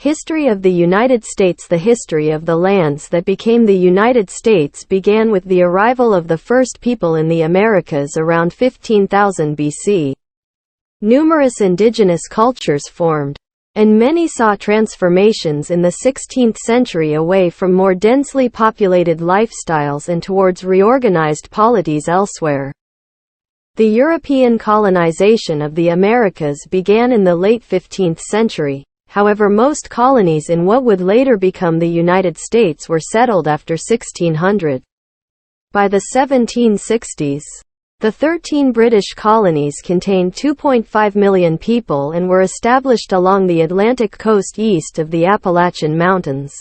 History of the United States. The history of the lands that became the United States began with the arrival of the first people in the Americas around 15,000 BC. Numerous indigenous cultures formed, and many saw transformations in the 16th century away from more densely populated lifestyles and towards reorganized polities elsewhere. The European colonization of the Americas began in the late 15th century. However, most colonies in what would later become the United States were settled after 1600. By the 1760s, the 13 British colonies contained 2.5 million people and were established along the Atlantic coast east of the Appalachian Mountains.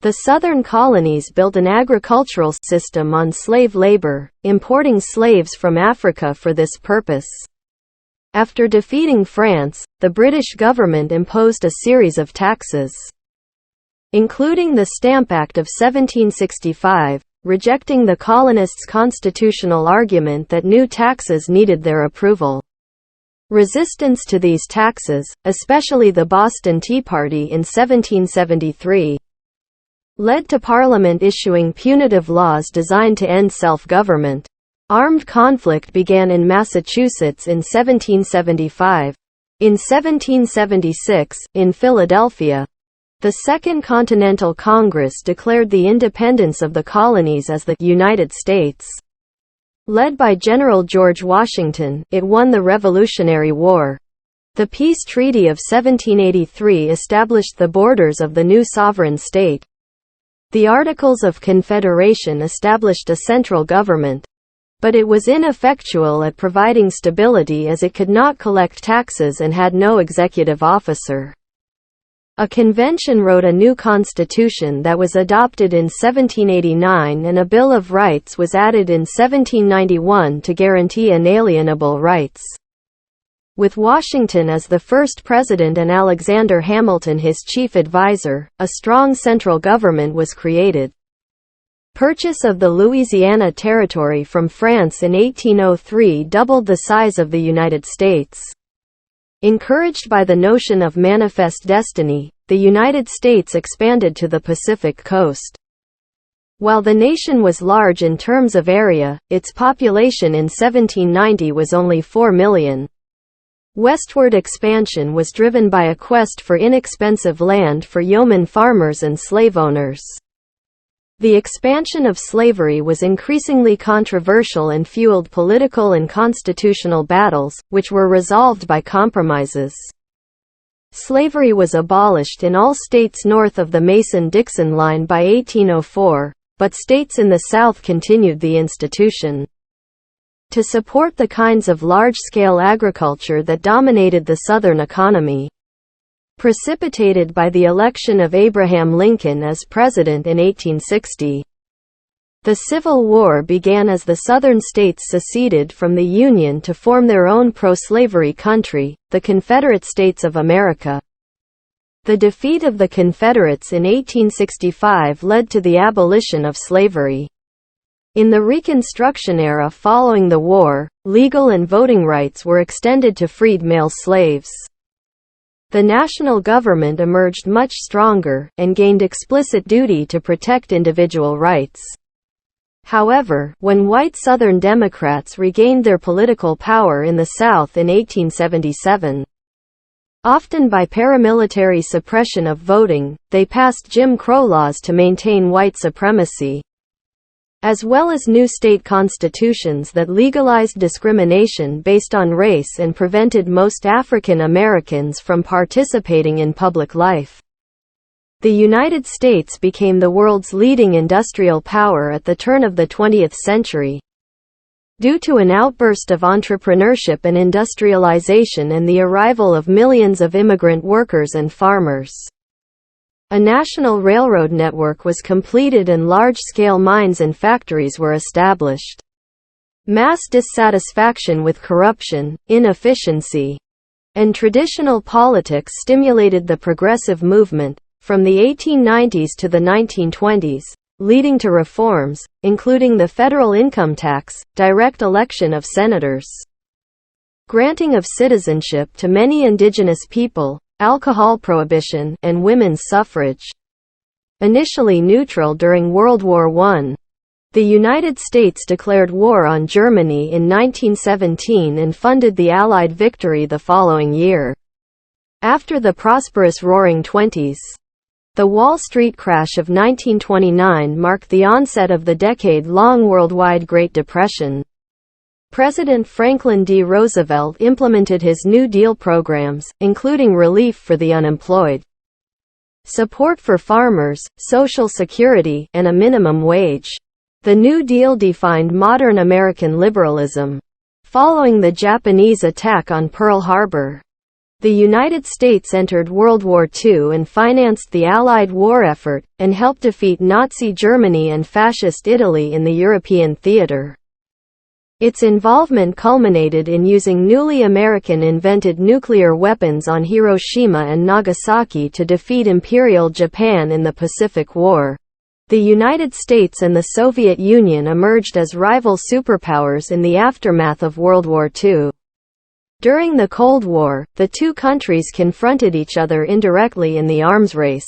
The southern colonies built an agricultural system on slave labor, importing slaves from Africa for this purpose. After defeating France, the British government imposed a series of taxes, including the Stamp Act of 1765, rejecting the colonists' constitutional argument that new taxes needed their approval. Resistance to these taxes, especially the Boston Tea Party in 1773, led to Parliament issuing punitive laws designed to end self-government. Armed conflict began in Massachusetts in 1775. In 1776, in Philadelphia, the Second Continental Congress declared the independence of the colonies as the United States. Led by General George Washington, it won the Revolutionary War. The Peace Treaty of 1783 established the borders of the new sovereign state. The Articles of Confederation established a central government, but it was ineffectual at providing stability as it could not collect taxes and had no executive officer. A convention wrote a new constitution that was adopted in 1789, and a Bill of Rights was added in 1791 to guarantee inalienable rights. With Washington as the first president and Alexander Hamilton his chief advisor, a strong central government was created. Purchase of the Louisiana Territory from France in 1803 doubled the size of the United States. Encouraged by the notion of manifest destiny, the United States expanded to the Pacific coast. While the nation was large in terms of area, its population in 1790 was only 4 million. Westward expansion was driven by a quest for inexpensive land for yeoman farmers and slave owners. The expansion of slavery was increasingly controversial and fueled political and constitutional battles, which were resolved by compromises. Slavery was abolished in all states north of the Mason-Dixon line by 1804, but states in the South continued the institution. To support the kinds of large-scale agriculture that dominated the Southern economy, precipitated by the election of Abraham Lincoln as president in 1860. The Civil War began as the Southern states seceded from the Union to form their own pro-slavery country, the Confederate States of America. The defeat of the Confederates in 1865 led to the abolition of slavery. In the Reconstruction era following the war, legal and voting rights were extended to freed male slaves. The national government emerged much stronger, and gained explicit duty to protect individual rights. However, when white Southern Democrats regained their political power in the South in 1877, often by paramilitary suppression of voting, they passed Jim Crow laws to maintain white supremacy, as well as new state constitutions that legalized discrimination based on race and prevented most African Americans from participating in public life. The United States became the world's leading industrial power at the turn of the 20th century. Due to an outburst of entrepreneurship and industrialization and the arrival of millions of immigrant workers and farmers, a national railroad network was completed and large-scale mines and factories were established. Mass dissatisfaction with corruption, inefficiency, and traditional politics stimulated the progressive movement, from the 1890s to the 1920s, leading to reforms, including the federal income tax, direct election of senators, granting of citizenship to many indigenous people, alcohol prohibition, and women's suffrage. Initially neutral during World War I, the United States declared war on Germany in 1917 and funded the Allied victory the following year. After the prosperous Roaring Twenties, the Wall Street crash of 1929 marked the onset of the decade-long worldwide Great Depression. President Franklin D. Roosevelt implemented his New Deal programs, including relief for the unemployed, support for farmers, Social Security, and a minimum wage. The New Deal defined modern American liberalism. Following the Japanese attack on Pearl Harbor, the United States entered World War II and financed the Allied war effort, and helped defeat Nazi Germany and Fascist Italy in the European theater. Its involvement culminated in using newly American-invented nuclear weapons on Hiroshima and Nagasaki to defeat Imperial Japan in the Pacific War. The United States and the Soviet Union emerged as rival superpowers in the aftermath of World War II. During the Cold War, the two countries confronted each other indirectly in the arms race,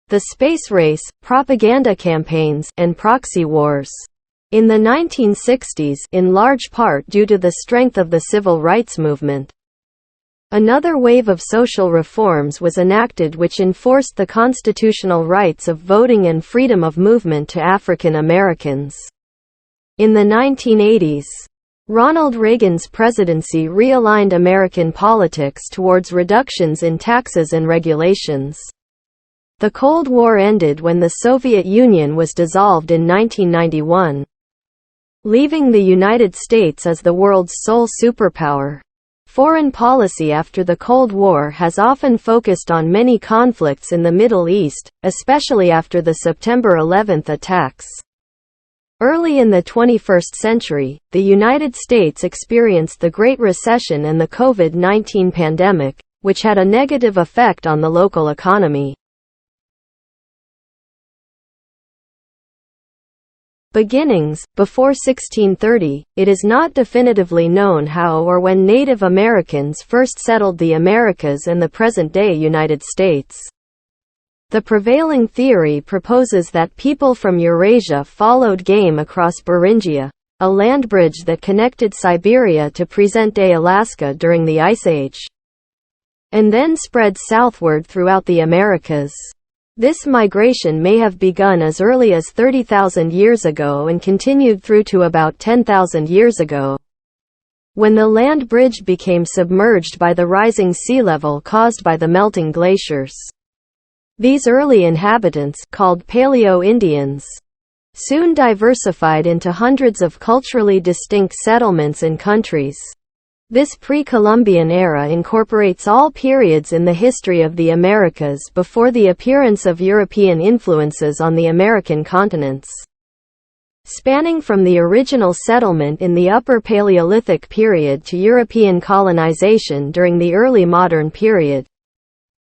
the space race, propaganda campaigns, and proxy wars. In the 1960s, in large part due to the strength of the civil rights movement, another wave of social reforms was enacted which enforced the constitutional rights of voting and freedom of movement to African Americans. In the 1980s, Ronald Reagan's presidency realigned American politics towards reductions in taxes and regulations. The Cold War ended when the Soviet Union was dissolved in 1991, leaving the United States as the world's sole superpower. Foreign policy after the Cold War has often focused on many conflicts in the Middle East, especially after the September 11 attacks. Early in the 21st century, the United States experienced the Great Recession and the COVID-19 pandemic, which had a negative effect on the local economy. Beginnings. Before 1630, it is not definitively known how or when Native Americans first settled the Americas and the present-day United States. The prevailing theory proposes that people from Eurasia followed game across Beringia, a land bridge that connected Siberia to present-day Alaska during the Ice Age, and then spread southward throughout the Americas. This migration may have begun as early as 30,000 years ago and continued through to about 10,000 years ago, when the land bridge became submerged by the rising sea level caused by the melting glaciers. These early inhabitants, called Paleo-Indians, soon diversified into hundreds of culturally distinct settlements and countries. This pre-Columbian era incorporates all periods in the history of the Americas before the appearance of European influences on the American continents, spanning from the original settlement in the Upper Paleolithic period to European colonization during the early modern period.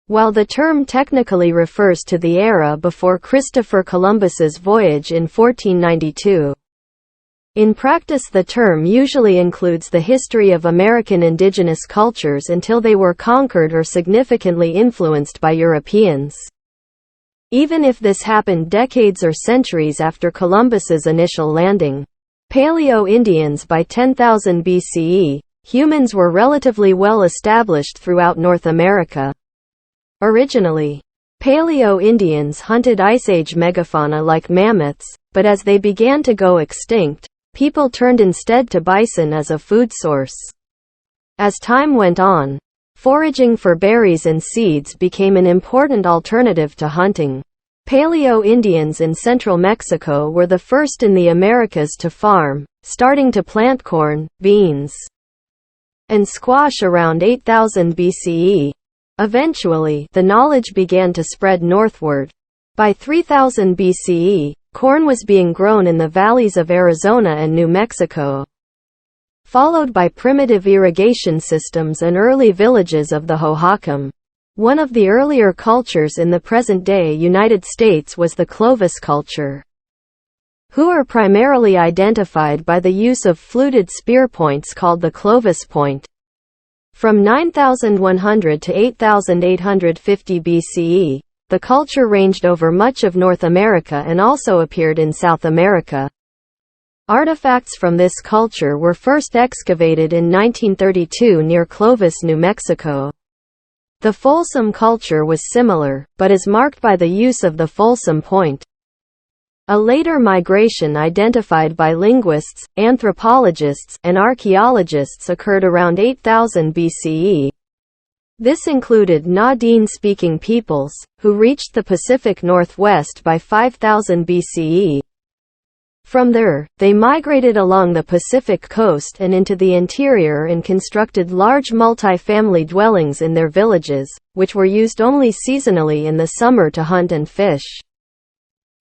While the term technically refers to the era before Christopher Columbus's voyage in 1492, in practice the term usually includes the history of American indigenous cultures until they were conquered or significantly influenced by Europeans. Even if this happened decades or centuries after Columbus's initial landing, Paleo-Indians by 10,000 BCE, humans were relatively well established throughout North America. Originally, Paleo-Indians hunted Ice Age megafauna like mammoths, but as they began to go extinct, people turned instead to bison as a food source. As time went on, foraging for berries and seeds became an important alternative to hunting. Paleo-Indians in central Mexico were the first in the Americas to farm, starting to plant corn, beans, and squash around 8000 BCE. Eventually, the knowledge began to spread northward. By 3000 BCE, corn was being grown in the valleys of Arizona and New Mexico, followed by primitive irrigation systems and early villages of the Hohokam. One of the earlier cultures in the present-day United States was the Clovis culture, who are primarily identified by the use of fluted spear points called the Clovis point. From 9100 to 8850 BCE, the culture ranged over much of North America and also appeared in South America. Artifacts from this culture were first excavated in 1932 near Clovis, New Mexico. The Folsom culture was similar, but is marked by the use of the Folsom point. A later migration identified by linguists, anthropologists, and archaeologists occurred around 8000 BCE. This included Na-Dene-speaking peoples, who reached the Pacific Northwest by 5000 BCE. From there, they migrated along the Pacific coast and into the interior and constructed large multi-family dwellings in their villages, which were used only seasonally in the summer to hunt and fish,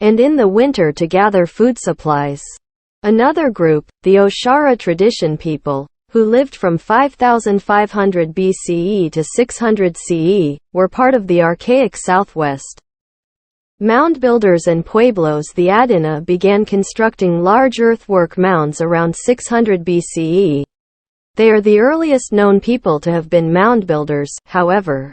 and in the winter to gather food supplies. Another group, the Oshara tradition people, who lived from 5500 BCE to 600 CE, were part of the archaic Southwest. Mound builders and pueblos. The Adena began constructing large earthwork mounds around 600 BCE. They are the earliest known people to have been mound builders, however.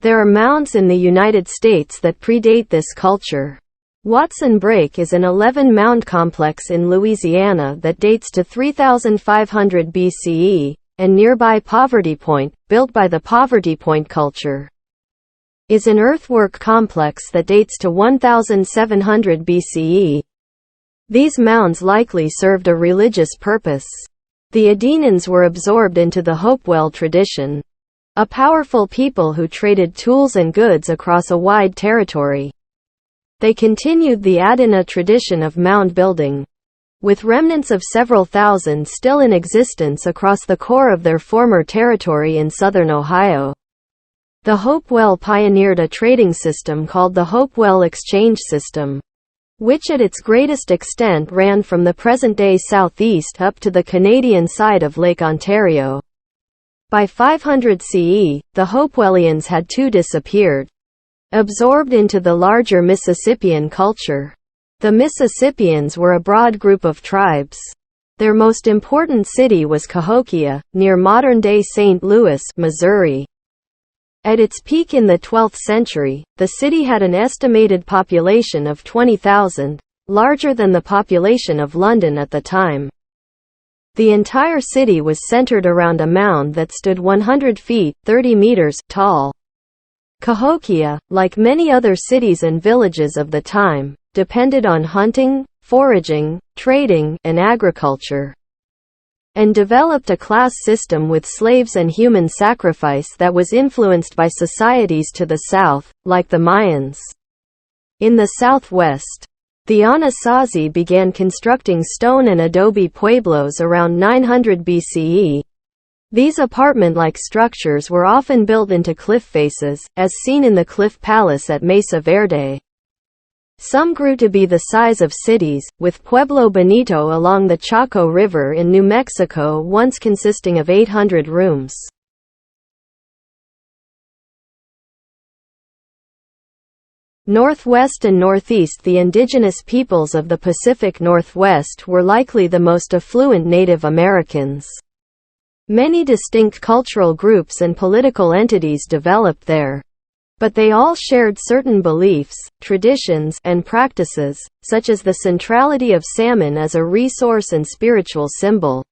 There are mounds in the United States that predate this culture. Watson Brake is an 11-mound complex in Louisiana that dates to 3500 BCE, and nearby Poverty Point, built by the Poverty Point culture, is an earthwork complex that dates to 1700 BCE. These mounds likely served a religious purpose. The Adenans were absorbed into the Hopewell tradition, a powerful people who traded tools and goods across a wide territory. They continued the Adena tradition of mound building, with remnants of several thousand still in existence across the core of their former territory in southern Ohio. The Hopewell pioneered a trading system called the Hopewell Exchange System, which at its greatest extent ran from the present-day southeast up to the Canadian side of Lake Ontario. By 500 CE, the Hopewellians had disappeared, absorbed into the larger Mississippian culture. The Mississippians were a broad group of tribes. Their most important city was Cahokia, near modern-day St. Louis, Missouri. At its peak in the 12th century, the city had an estimated population of 20,000, larger than the population of London at the time. The entire city was centered around a mound that stood 100 feet, 30 meters, tall. Cahokia, like many other cities and villages of the time, depended on hunting, foraging, trading, and agriculture, and developed a class system with slaves and human sacrifice that was influenced by societies to the south, like the Mayans. In the southwest, the Anasazi began constructing stone and adobe pueblos around 900 BCE. These apartment-like structures were often built into cliff faces, as seen in the Cliff Palace at Mesa Verde. Some grew to be the size of cities, with Pueblo Bonito along the Chaco River in New Mexico once consisting of 800 rooms. Northwest and Northeast. The indigenous peoples of the Pacific Northwest were likely the most affluent Native Americans. Many distinct cultural groups and political entities developed there, but they all shared certain beliefs, traditions, and practices, such as the centrality of salmon as a resource and spiritual symbol.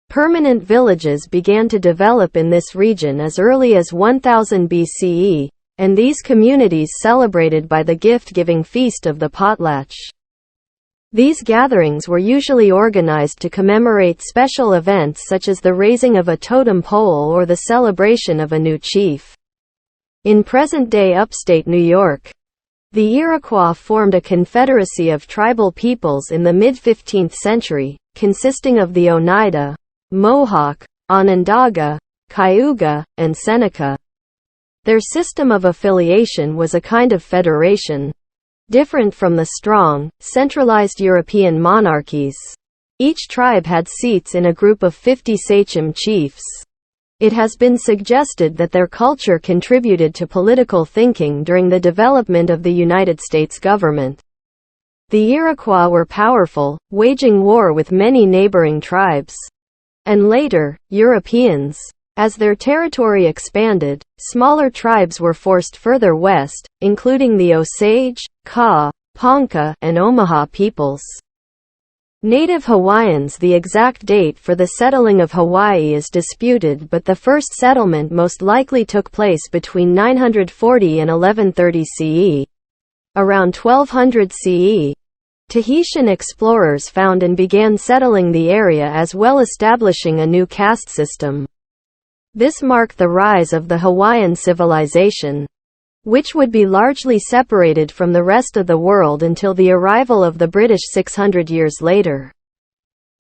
Permanent villages began to develop in this region as early as 1000 BCE, and these communities celebrated by the gift-giving feast of the potlatch. These gatherings were usually organized to commemorate special events such as the raising of a totem pole or the celebration of a new chief. In present-day upstate New York, the Iroquois formed a confederacy of tribal peoples in the mid-15th century, consisting of the Oneida, Mohawk, Onondaga, Cayuga, and Seneca. Their system of affiliation was a kind of federation, different from the strong, centralized European monarchies. Each tribe had seats in a group of 50 sachem chiefs. It has been suggested that their culture contributed to political thinking during the development of the United States government. The Iroquois were powerful, waging war with many neighboring tribes. And later, Europeans, As their territory expanded, smaller tribes were forced further west, including the Osage, Kaw, Ponca, and Omaha peoples. Native Hawaiians. The exact date for the settling of Hawaii is disputed, but the first settlement most likely took place between 940 and 1130 CE. Around 1200 CE, Tahitian explorers found and began settling the area as well, establishing a new caste system. This marked the rise of the Hawaiian civilization, which would be largely separated from the rest of the world until the arrival of the British 600 years later.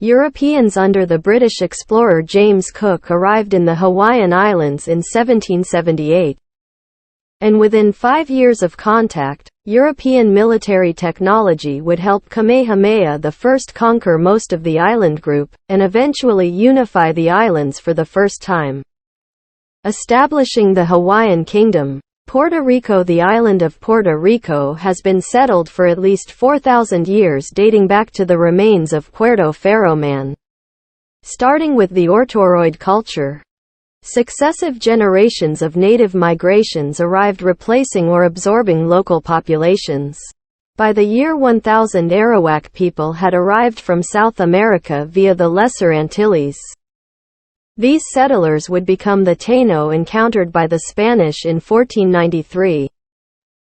Europeans under the British explorer James Cook arrived in the Hawaiian Islands in 1778. And within 5 years of contact, European military technology would help Kamehameha I conquer most of the island group, and eventually unify the islands for the first time. Establishing the Hawaiian Kingdom, Puerto Rico. The island of Puerto Rico has been settled for at least 4,000 years, dating back to the remains of Puerto Pharaoh man. Starting with the Ortoroid culture, successive generations of native migrations arrived, replacing or absorbing local populations. By the year 1000, Arawak people had arrived from South America via the Lesser Antilles. These settlers would become the Taino encountered by the Spanish in 1493.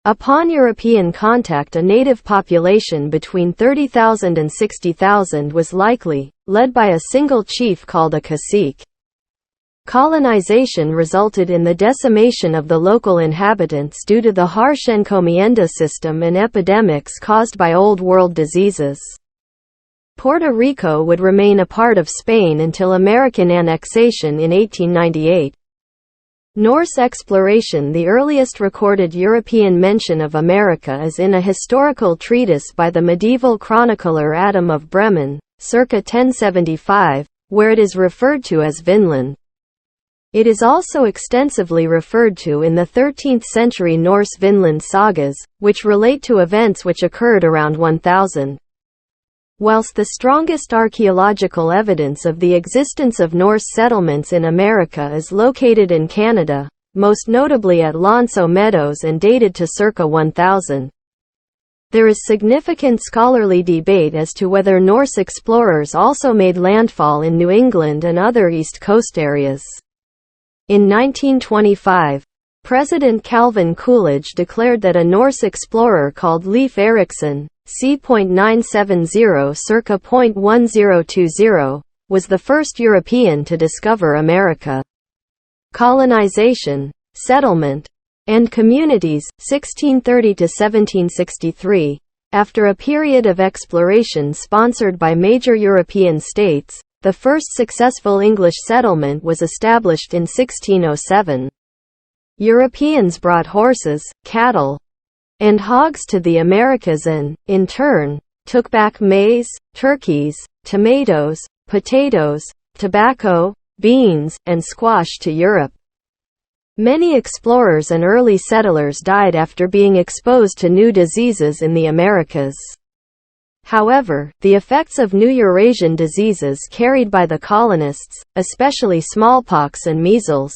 Upon European contact, a native population between 30,000 and 60,000 was likely, led by a single chief called a cacique. Colonization resulted in the decimation of the local inhabitants due to the harsh encomienda system and epidemics caused by Old World diseases. Puerto Rico would remain a part of Spain until American annexation in 1898. Norse exploration. The earliest recorded European mention of America is in a historical treatise by the medieval chronicler Adam of Bremen, circa 1075, where it is referred to as Vinland. It is also extensively referred to in the 13th-century Norse Vinland sagas, which relate to events which occurred around 1000. Whilst the strongest archaeological evidence of the existence of Norse settlements in America is located in Canada, most notably at L'Anse aux Meadows and dated to circa 1000. There is significant scholarly debate as to whether Norse explorers also made landfall in New England and other East Coast areas. In 1925, President Calvin Coolidge declared that a Norse explorer called Leif Erikson, c.970 circa .1020, was the first European to discover America. Colonization, settlement, and communities, 1630 to 1763. After a period of exploration sponsored by major European states, the first successful English settlement was established in 1607. Europeans brought horses, cattle, and hogs to the Americas and, in turn, took back maize, turkeys, tomatoes, potatoes, tobacco, beans, and squash to Europe. Many explorers and early settlers died after being exposed to new diseases in the Americas. However, the effects of new Eurasian diseases carried by the colonists, especially smallpox and measles,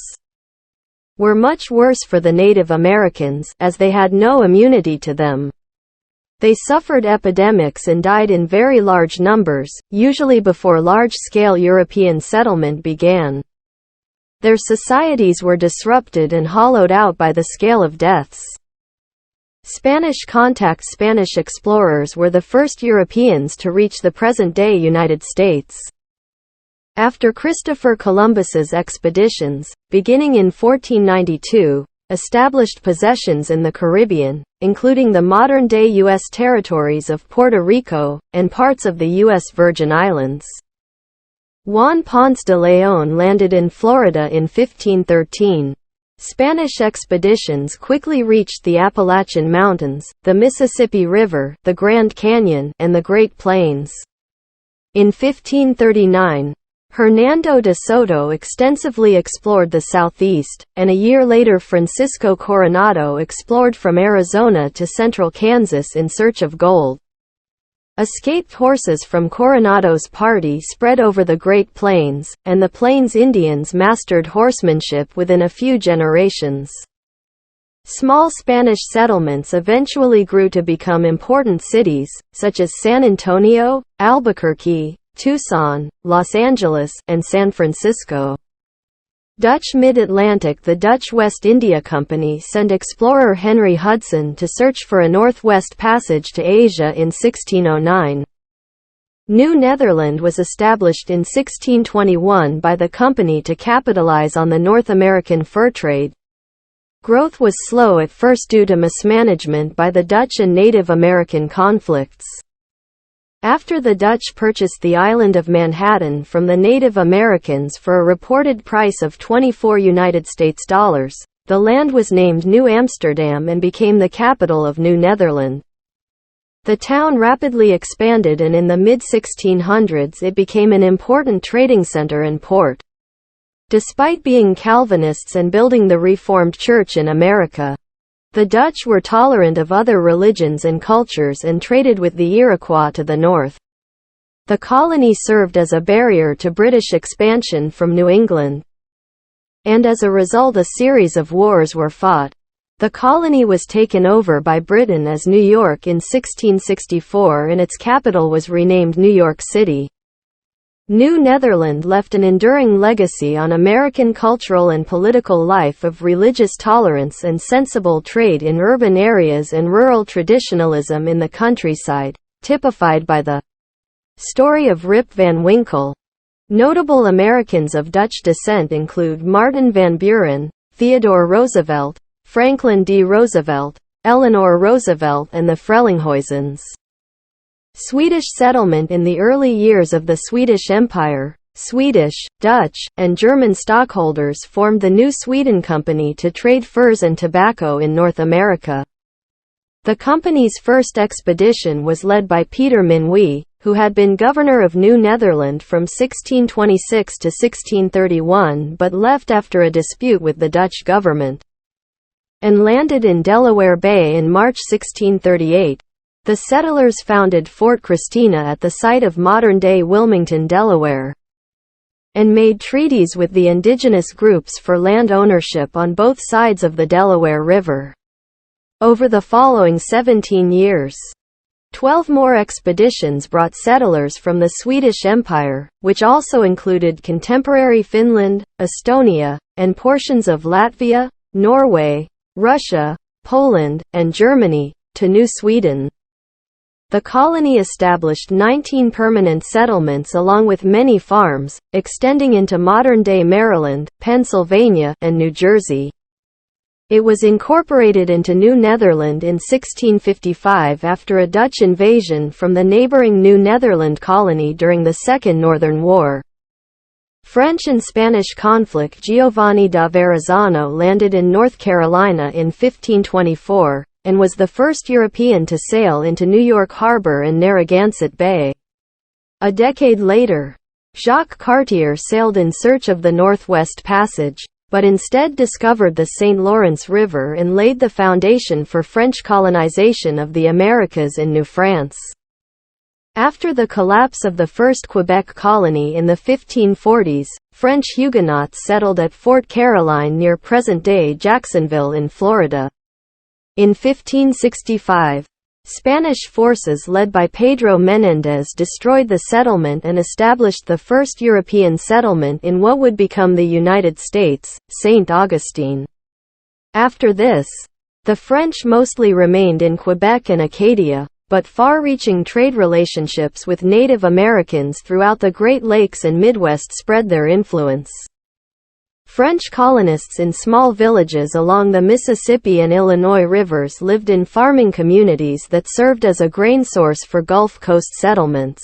were much worse for the Native Americans, as they had no immunity to them. They suffered epidemics and died in very large numbers, usually before large-scale European settlement began. Their societies were disrupted and hollowed out by the scale of deaths. Spanish contact. Spanish explorers were the first Europeans to reach the present-day United States. After Christopher Columbus's expeditions, beginning in 1492, established possessions in the Caribbean, including the modern-day U.S. territories of Puerto Rico, and parts of the U.S. Virgin Islands. Juan Ponce de León landed in Florida in 1513. Spanish expeditions quickly reached the Appalachian Mountains, the Mississippi River, the Grand Canyon, and the Great Plains. In 1539, Hernando de Soto extensively explored the southeast, and a year later Francisco Coronado explored from Arizona to central Kansas in search of gold. Escaped horses from Coronado's party spread over the Great Plains, and the Plains Indians mastered horsemanship within a few generations. Small Spanish settlements eventually grew to become important cities, such as San Antonio, Albuquerque, Tucson, Los Angeles, and San Francisco. Dutch Mid-Atlantic. The Dutch West India Company sent explorer Henry Hudson to search for a northwest passage to Asia in 1609. New Netherland was established in 1621 by the company to capitalize on the North American fur trade. Growth was slow at first due to mismanagement by the Dutch and Native American conflicts. After the Dutch purchased the island of Manhattan from the Native Americans for a reported price of $24 US, the land was named New Amsterdam and became the capital of New Netherland. The town rapidly expanded, and in the mid-1600s it became an important trading center and port. Despite being Calvinists and building the Reformed Church in America, the Dutch were tolerant of other religions and cultures and traded with the Iroquois to the north. The colony served as a barrier to British expansion from New England, and as a result a series of wars were fought. The colony was taken over by Britain as New York in 1664, and its capital was renamed New York City. New Netherland left an enduring legacy on American cultural and political life of religious tolerance and sensible trade in urban areas and rural traditionalism in the countryside, typified by the story of Rip Van Winkle. Notable Americans of Dutch descent include Martin Van Buren, Theodore Roosevelt, Franklin D. Roosevelt, Eleanor Roosevelt, and the Frelinghuysens. Swedish settlement. In the early years of the Swedish Empire, Swedish, Dutch, and German stockholders formed the New Sweden Company to trade furs and tobacco in North America. The company's first expedition was led by Peter Minuit, who had been governor of New Netherland from 1626 to 1631 but left after a dispute with the Dutch government, and landed in Delaware Bay in March 1638. The settlers founded Fort Christina at the site of modern-day Wilmington, Delaware, and made treaties with the indigenous groups for land ownership on both sides of the Delaware River. Over the following 17 years, 12 more expeditions brought settlers from the Swedish Empire, which also included contemporary Finland, Estonia, and portions of Latvia, Norway, Russia, Poland, and Germany, to New Sweden. The colony established 19 permanent settlements along with many farms, extending into modern-day Maryland, Pennsylvania, and New Jersey. It was incorporated into New Netherland in 1655 after a Dutch invasion from the neighboring New Netherland colony during the Second Northern War. French and Spanish conflict. Giovanni da Verrazzano landed in North Carolina in 1524, and was the first European to sail into New York Harbor and Narragansett Bay. A decade later, Jacques Cartier sailed in search of the Northwest Passage, but instead discovered the St. Lawrence River and laid the foundation for French colonization of the Americas in New France. After the collapse of the first Quebec colony in the 1540s, French Huguenots settled at Fort Caroline near present-day Jacksonville in Florida. In 1565, Spanish forces led by Pedro Menéndez destroyed the settlement and established the first European settlement in what would become the United States, St. Augustine. After this, the French mostly remained in Quebec and Acadia, but far-reaching trade relationships with Native Americans throughout the Great Lakes and Midwest spread their influence. French colonists in small villages along the Mississippi and Illinois rivers lived in farming communities that served as a grain source for Gulf Coast settlements.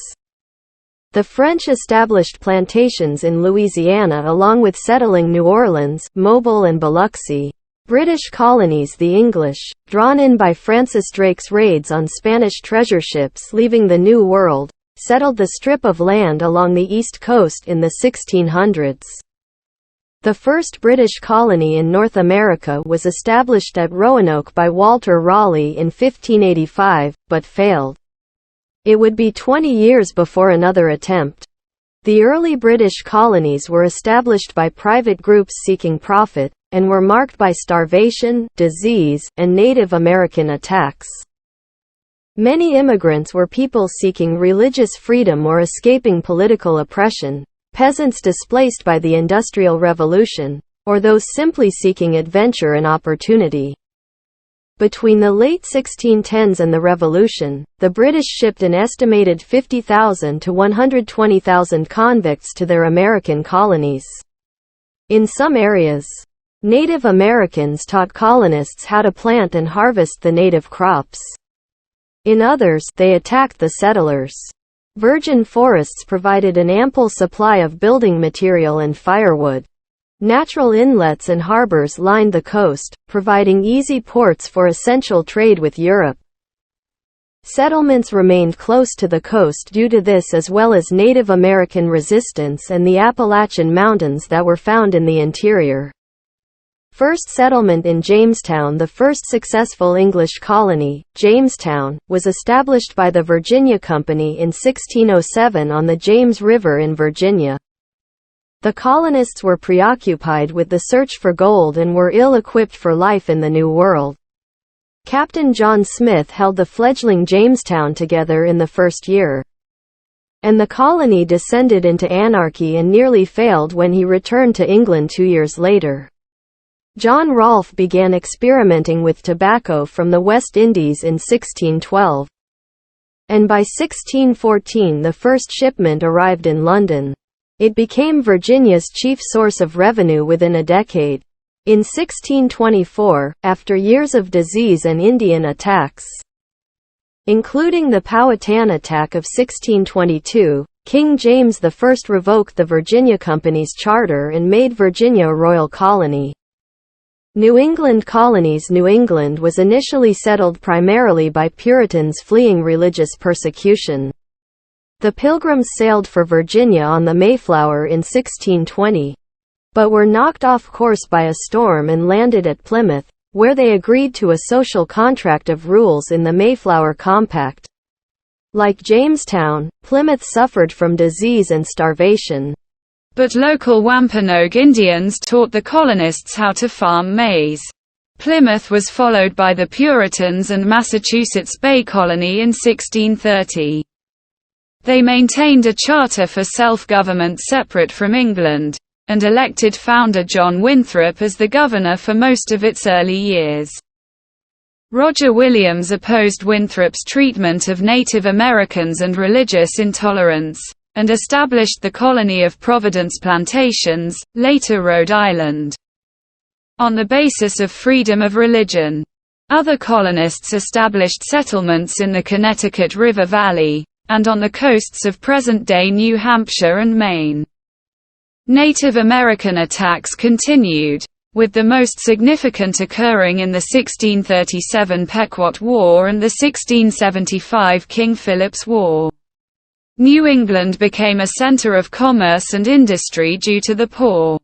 The French established plantations in Louisiana along with settling New Orleans, Mobile and Biloxi. British colonies. The English, drawn in by Francis Drake's raids on Spanish treasure ships leaving the New World, settled the strip of land along the east coast in the 1600s. The first British colony in North America was established at Roanoke by Walter Raleigh in 1585, but failed. It would be 20 years before another attempt. The early British colonies were established by private groups seeking profit, and were marked by starvation, disease, and Native American attacks. Many immigrants were people seeking religious freedom or escaping political oppression, peasants displaced by the Industrial Revolution, or those simply seeking adventure and opportunity. Between the late 1610s and the Revolution, the British shipped an estimated 50,000 to 120,000 convicts to their American colonies. In some areas, Native Americans taught colonists how to plant and harvest the native crops. In others, they attacked the settlers. Virgin forests provided an ample supply of building material and firewood. Natural inlets and harbors lined the coast, providing easy ports for essential trade with Europe. Settlements remained close to the coast due to this, as well as Native American resistance and the Appalachian Mountains that were found in the interior. First settlement in Jamestown. The first successful English colony, Jamestown, was established by the Virginia Company in 1607 on the James River in Virginia. The colonists were preoccupied with the search for gold and were ill-equipped for life in the New World. Captain John Smith held the fledgling Jamestown together in the first year, and the colony descended into anarchy and nearly failed when he returned to England 2 years later. John Rolfe began experimenting with tobacco from the West Indies in 1612. And by 1614 the first shipment arrived in London. It became Virginia's chief source of revenue within a decade. In 1624, after years of disease and Indian attacks, including the Powhatan attack of 1622, King James I revoked the Virginia Company's charter and made Virginia a royal colony. New England colonies. New England was initially settled primarily by Puritans fleeing religious persecution. The Pilgrims sailed for Virginia on the Mayflower in 1620, but were knocked off course by a storm and landed at Plymouth, where they agreed to a social contract of rules in the Mayflower Compact. Like Jamestown, Plymouth suffered from disease and starvation. But local Wampanoag Indians taught the colonists how to farm maize. Plymouth was followed by the Puritans and Massachusetts Bay Colony in 1630. They maintained a charter for self-government separate from England, and elected founder John Winthrop as the governor for most of its early years. Roger Williams opposed Winthrop's treatment of Native Americans and religious intolerance, and established the colony of Providence Plantations, later Rhode Island, on the basis of freedom of religion. Other colonists established settlements in the Connecticut River Valley, and on the coasts of present-day New Hampshire and Maine. Native American attacks continued, with the most significant occurring in the 1637 Pequot War and the 1675 King Philip's War. New England became a center of commerce and industry due to the poor,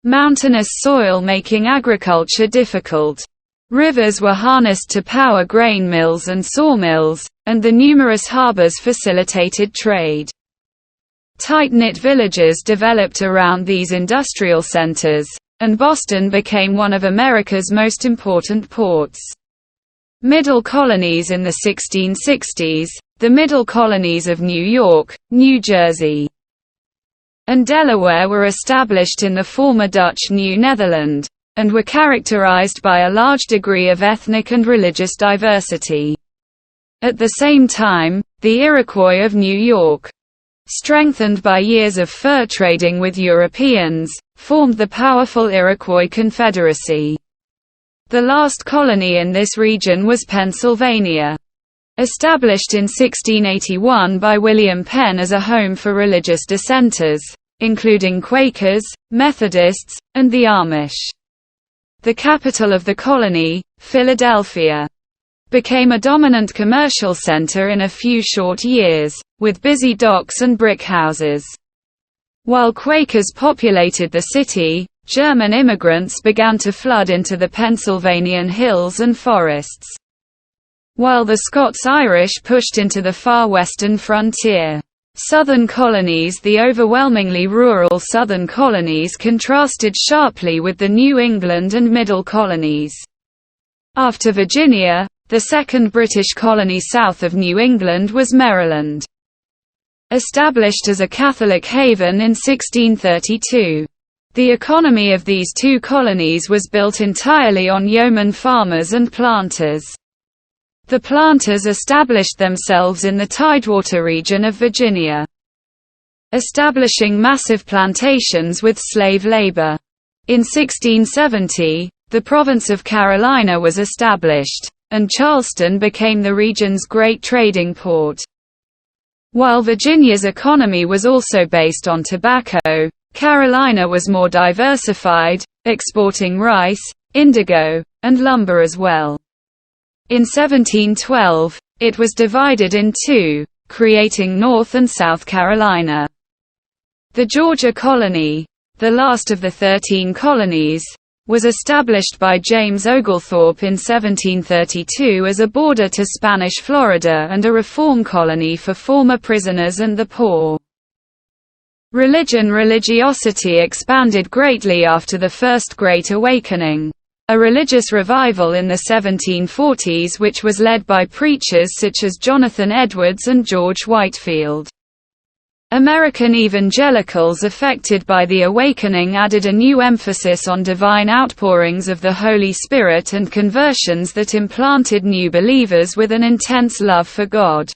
mountainous soil making agriculture difficult. Rivers were harnessed to power grain mills and sawmills, and the numerous harbors facilitated trade. Tight-knit villages developed around these industrial centers, and Boston became one of America's most important ports. Middle colonies. In the 1660s, the middle colonies of New York, New Jersey, and Delaware were established in the former Dutch New Netherland, and were characterized by a large degree of ethnic and religious diversity. At the same time, the Iroquois of New York, strengthened by years of fur trading with Europeans, formed the powerful Iroquois Confederacy. The last colony in this region was Pennsylvania, established in 1681 by William Penn as a home for religious dissenters, including Quakers, Methodists, and the Amish. The capital of the colony, Philadelphia, became a dominant commercial center in a few short years, with busy docks and brick houses. While Quakers populated the city, German immigrants began to flood into the Pennsylvanian hills and forests. while the Scots-Irish pushed into the far western frontier. Southern colonies. The overwhelmingly rural southern colonies contrasted sharply with the New England and Middle colonies. After Virginia, the second British colony south of New England was Maryland. Established as a Catholic haven in 1632. The economy of these two colonies was built entirely on yeoman farmers and planters. The planters established themselves in the Tidewater region of Virginia, establishing massive plantations with slave labor. In 1670, the province of Carolina was established, and Charleston became the region's great trading port. While Virginia's economy was also based on tobacco, Carolina was more diversified, exporting rice, indigo, and lumber as well. In 1712, it was divided in two, creating North and South Carolina. The Georgia colony, the last of the 13 colonies, was established by James Oglethorpe in 1732 as a border to Spanish Florida and a reform colony for former prisoners and the poor. Religiosity expanded greatly after the First Great Awakening. A religious revival in the 1740s which was led by preachers such as Jonathan Edwards and George Whitefield. American evangelicals affected by the awakening added a new emphasis on divine outpourings of the Holy Spirit and conversions that implanted new believers with an intense love for God.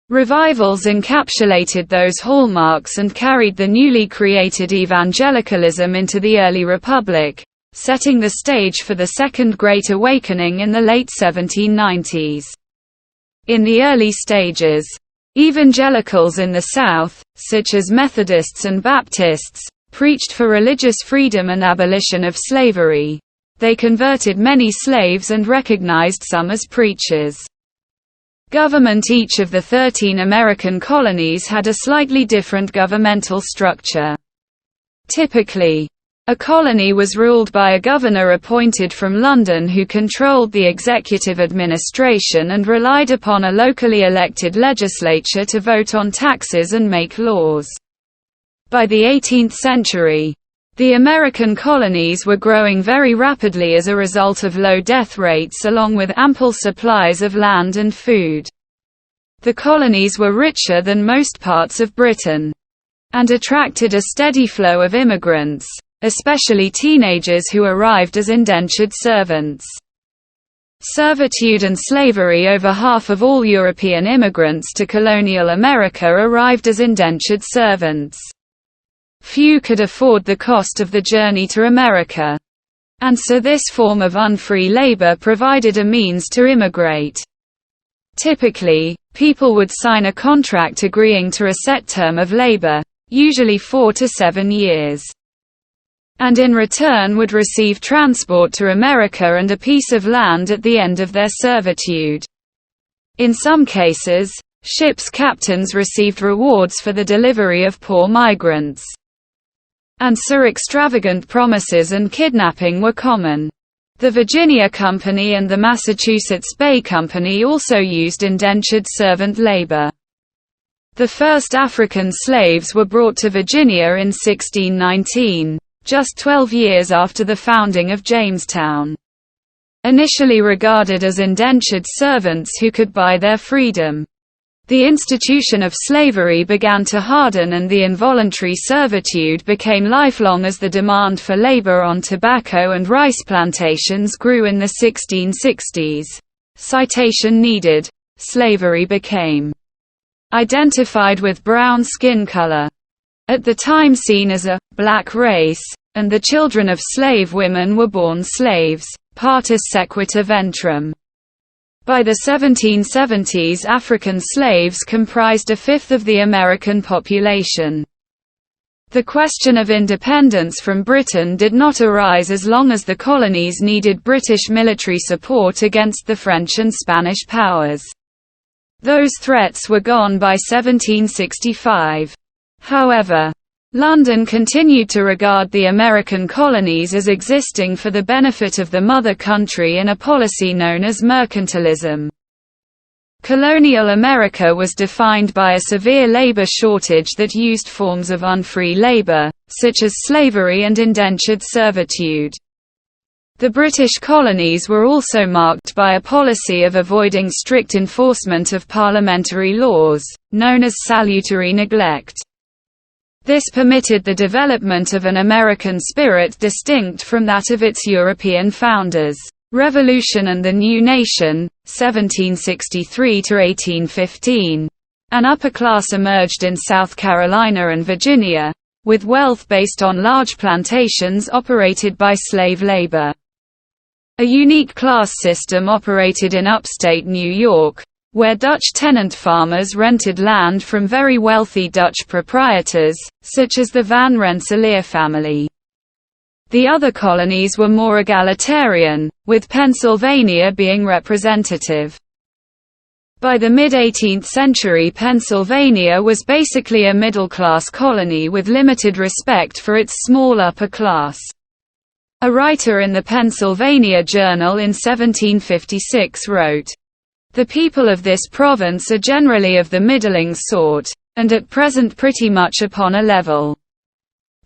Revivals encapsulated those hallmarks and carried the newly created evangelicalism into the early Republic, setting the stage for the Second Great Awakening in the late 1790s. In the early stages, evangelicals in the South, such as Methodists and Baptists, preached for religious freedom and abolition of slavery. They converted many slaves and recognized some as preachers. Government. Each of the 13 American colonies had a slightly different governmental structure. Typically, a colony was ruled by a governor appointed from London who controlled the executive administration and relied upon a locally elected legislature to vote on taxes and make laws. By the 18th century, the American colonies were growing very rapidly as a result of low death rates along with ample supplies of land and food. The colonies were richer than most parts of Britain, and attracted a steady flow of immigrants, especially teenagers who arrived as indentured servants. Servitude and slavery. Over half of all European immigrants to colonial America arrived as indentured servants. Few could afford the cost of the journey to America, and so this form of unfree labor provided a means to immigrate. Typically, people would sign a contract agreeing to a set term of labor, usually 4 to 7 years. And in return would receive transport to America and a piece of land at the end of their servitude. In some cases, ships' captains received rewards for the delivery of poor migrants. And so extravagant promises and kidnapping were common. The Virginia Company and the Massachusetts Bay Company also used indentured servant labor. The first African slaves were brought to Virginia in 1619. Just 12 years after the founding of Jamestown. Initially regarded as indentured servants who could buy their freedom, the institution of slavery began to harden and the involuntary servitude became lifelong as the demand for labor on tobacco and rice plantations grew in the 1660s. Citation needed. Slavery became identified with brown skin color, at the time seen as a black race, and the children of slave women were born slaves, partus sequitur ventrum. By the 1770s, African slaves comprised a fifth of the American population. The question of independence from Britain did not arise as long as the colonies needed British military support against the French and Spanish powers. Those threats were gone by 1765. However, London continued to regard the American colonies as existing for the benefit of the mother country in a policy known as mercantilism. Colonial America was defined by a severe labor shortage that used forms of unfree labor, such as slavery and indentured servitude. The British colonies were also marked by a policy of avoiding strict enforcement of parliamentary laws, known as salutary neglect. This permitted the development of an American spirit distinct from that of its European founders. Revolution and the New Nation, 1763–1815. An upper class emerged in South Carolina and Virginia, with wealth based on large plantations operated by slave labor. A unique class system operated in upstate New York, where Dutch tenant farmers rented land from very wealthy Dutch proprietors, such as the Van Rensselaer family. The other colonies were more egalitarian, with Pennsylvania being representative. By the mid-18th century, Pennsylvania was basically a middle-class colony with limited respect for its small upper class. A writer in the Pennsylvania Journal in 1756 wrote, "The people of this province are generally of the middling sort, and at present pretty much upon a level.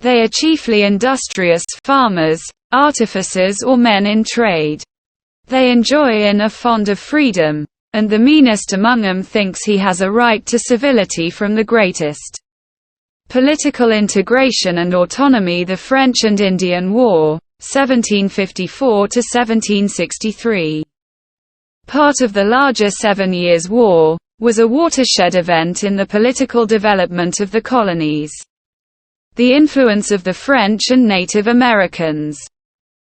They are chiefly industrious, farmers, artificers or men in trade. They enjoy and are fond of freedom, and the meanest among them thinks he has a right to civility from the greatest. Political integration and autonomy. The French and Indian War, 1754–1763. Part of the larger 7 Years' War, was a watershed event in the political development of the colonies. The influence of the French and Native Americans,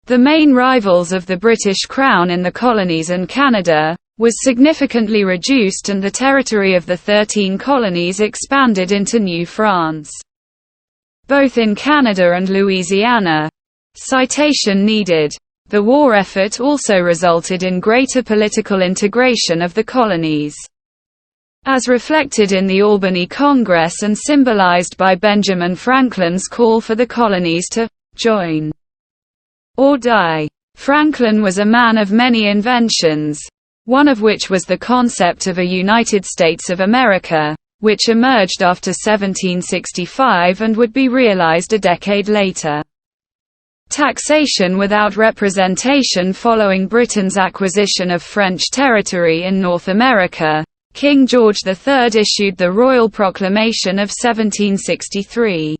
the main rivals of the British Crown in the colonies and Canada, was significantly reduced, and the territory of the 13 colonies expanded into New France. Both in Canada and Louisiana. Citation needed. The war effort also resulted in greater political integration of the colonies, as reflected in the Albany Congress and symbolized by Benjamin Franklin's call for the colonies to join or die. Franklin was a man of many inventions, one of which was the concept of a United States of America, which emerged after 1765 and would be realized a decade later. Taxation without representation. Following Britain's acquisition of French territory in North America, King George III issued the Royal Proclamation of 1763.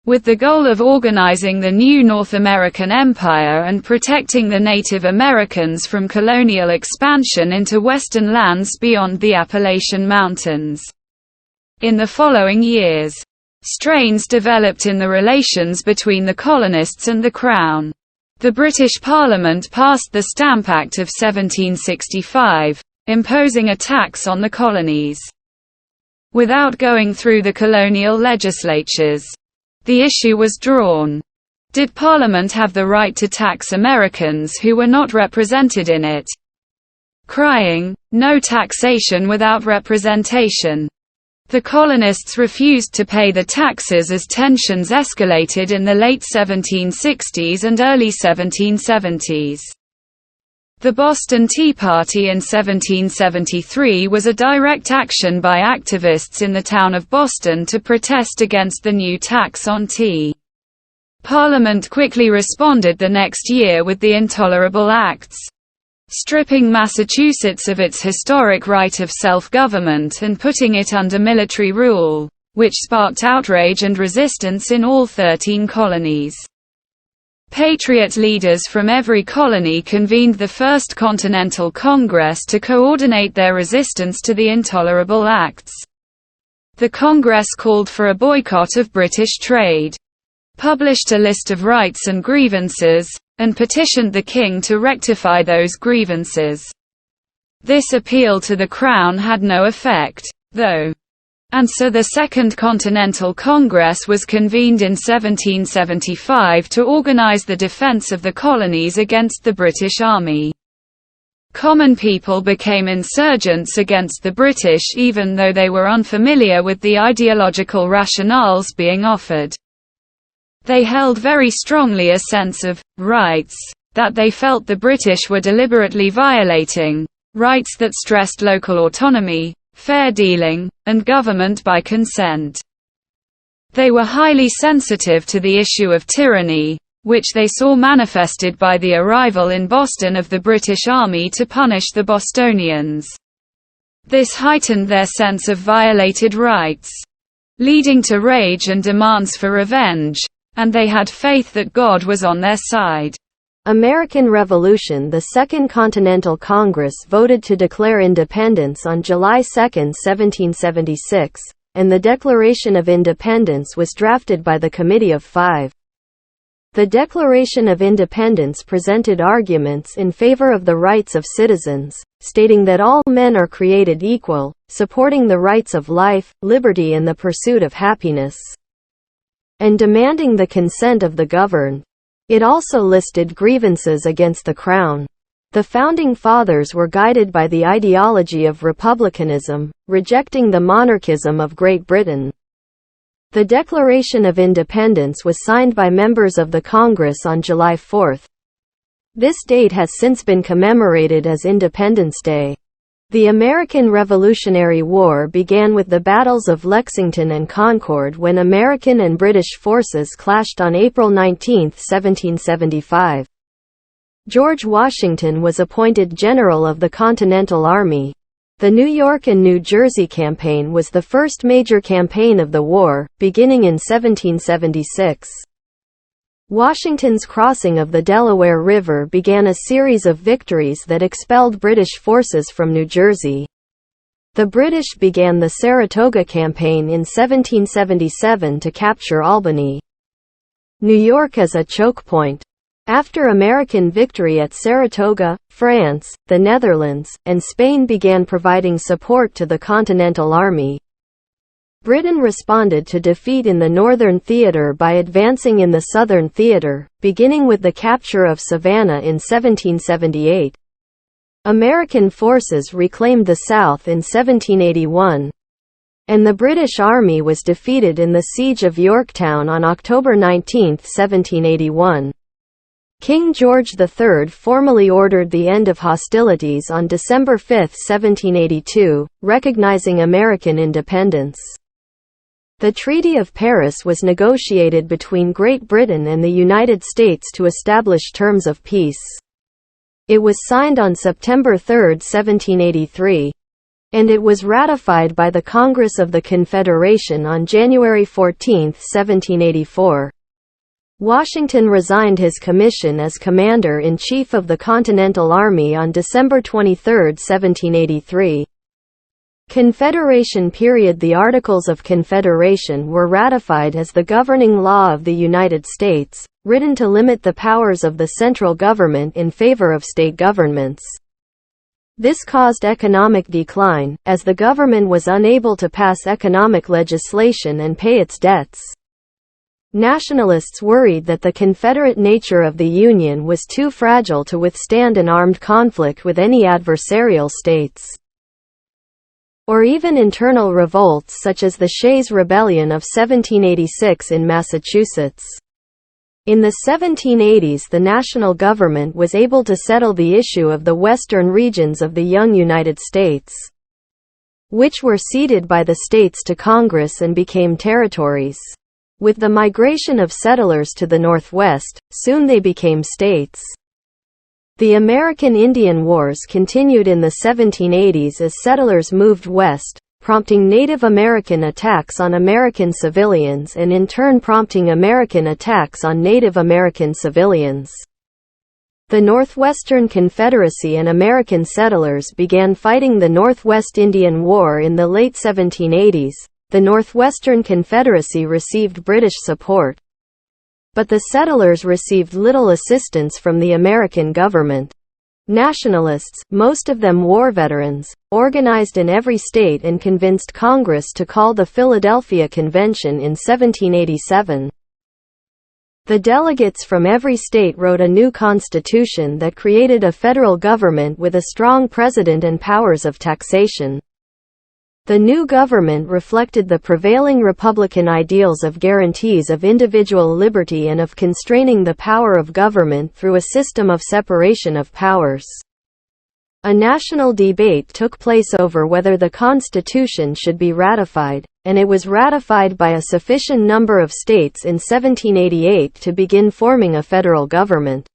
With the goal of organizing the new North American Empire and protecting the Native Americans from colonial expansion into western lands beyond the Appalachian Mountains. In the following years, strains developed in the relations between the colonists and the Crown. The British Parliament passed the Stamp Act of 1765, imposing a tax on the colonies, without going through the colonial legislatures. The issue was drawn. Did Parliament have the right to tax Americans who were not represented in it? Crying, "No taxation without representation." The colonists refused to pay the taxes as tensions escalated in the late 1760s and early 1770s. The Boston Tea Party in 1773 was a direct action by activists in the town of Boston to protest against the new tax on tea. Parliament quickly responded the next year with the Intolerable Acts, stripping Massachusetts of its historic right of self-government and putting it under military rule, which sparked outrage and resistance in all 13 colonies. Patriot leaders from every colony convened the First Continental Congress to coordinate their resistance to the Intolerable Acts. The Congress called for a boycott of British trade, published a list of rights and grievances, and petitioned the king to rectify those grievances. This appeal to the Crown had no effect, though. And so the Second Continental Congress was convened in 1775 to organize the defense of the colonies against the British Army. Common people became insurgents against the British even though they were unfamiliar with the ideological rationales being offered. They held very strongly a sense of rights that they felt the British were deliberately violating, rights that stressed local autonomy, fair dealing, and government by consent. They were highly sensitive to the issue of tyranny, which they saw manifested by the arrival in Boston of the British Army to punish the Bostonians. This heightened their sense of violated rights, leading to rage and demands for revenge, and they had faith that God was on their side. American Revolution. The Second Continental Congress voted to declare independence on July 2, 1776, and the Declaration of Independence was drafted by the Committee of Five. The Declaration of Independence presented arguments in favor of the rights of citizens, stating that all men are created equal, supporting the rights of life, liberty and the pursuit of happiness, and demanding the consent of the governed. It also listed grievances against the Crown. The Founding Fathers were guided by the ideology of republicanism, rejecting the monarchism of Great Britain. The Declaration of Independence was signed by members of the Congress on July 4. This date has since been commemorated as Independence Day. The American Revolutionary War began with the battles of Lexington and Concord when American and British forces clashed on April 19, 1775. George Washington was appointed General of the Continental Army. The New York and New Jersey Campaign was the first major campaign of the war, beginning in 1776. Washington's crossing of the Delaware River began a series of victories that expelled British forces from New Jersey. The British began the Saratoga Campaign in 1777 to capture Albany, New York as a choke point. After American victory at Saratoga, France, the Netherlands, and Spain began providing support to the Continental Army. Britain responded to defeat in the Northern Theater by advancing in the Southern Theater, beginning with the capture of Savannah in 1778. American forces reclaimed the South in 1781, and the British Army was defeated in the Siege of Yorktown on October 19, 1781. King George III formally ordered the end of hostilities on December 5, 1782, recognizing American independence. The Treaty of Paris was negotiated between Great Britain and the United States to establish terms of peace. It was signed on September 3, 1783, and it was ratified by the Congress of the Confederation on January 14, 1784. Washington resigned his commission as Commander-in-Chief of the Continental Army on December 23, 1783. Confederation period. The Articles of Confederation were ratified as the governing law of the United States, written to limit the powers of the central government in favor of state governments. This caused economic decline, as the government was unable to pass economic legislation and pay its debts. Nationalists worried that the Confederate nature of the Union was too fragile to withstand an armed conflict with any adversarial states, or even internal revolts such as the Shays' Rebellion of 1786 in Massachusetts. In the 1780s, the national government was able to settle the issue of the western regions of the young United States, which were ceded by the states to Congress and became territories. With the migration of settlers to the Northwest, soon they became states. The American Indian Wars continued in the 1780s as settlers moved west, prompting Native American attacks on American civilians and in turn prompting American attacks on Native American civilians. The Northwestern Confederacy and American settlers began fighting the Northwest Indian War in the late 1780s. The Northwestern Confederacy received British support, but the settlers received little assistance from the American government. Nationalists, most of them war veterans, organized in every state and convinced Congress to call the Philadelphia Convention in 1787. The delegates from every state wrote a new constitution that created a federal government with a strong president and powers of taxation. The new government reflected the prevailing Republican ideals of guarantees of individual liberty and of constraining the power of government through a system of separation of powers. A national debate took place over whether the Constitution should be ratified, and it was ratified by a sufficient number of states in 1788 to begin forming a federal government.